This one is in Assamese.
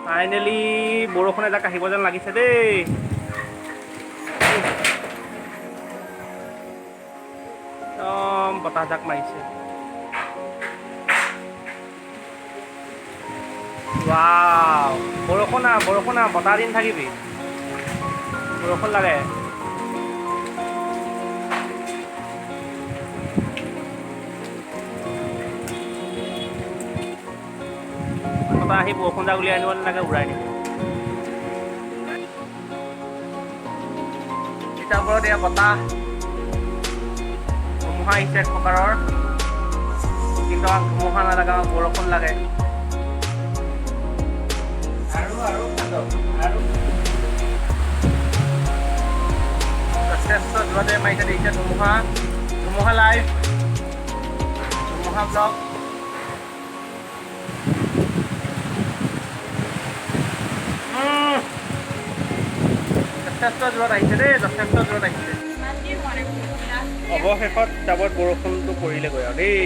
ফাইনেলি বৰষুণ এজাক আহিব যেন লাগিছে দেই। একদম বতাহজাক মাৰিছে। ৱাও, বৰষুণ বতাহ দিন থাকিবি, বৰষুণ লাগে। বতাহ আহি বৰষুণ যাক উলিয়াই আনিব নালাগে, উৰাই নিব। ইটাৰ ওপৰত এয়া বতাহ, ধুমুহা আহিছে এক প্ৰকাৰৰ, কিন্তু আমাক ধুমুহা নালাগে, আমাক বৰষুণ লাগে। যথেষ্ট জোৰতে মাৰিছে দেখিছে ধুমুহা লাইভ, ধুমুহা ব্লগ। যথেষ্ট জোৰত আহিছে দেই, যথেষ্ট জোৰত আহিছে। অৱশেষত টাবত বৰষুণটো পৰিলেগৈ আৰু দেই।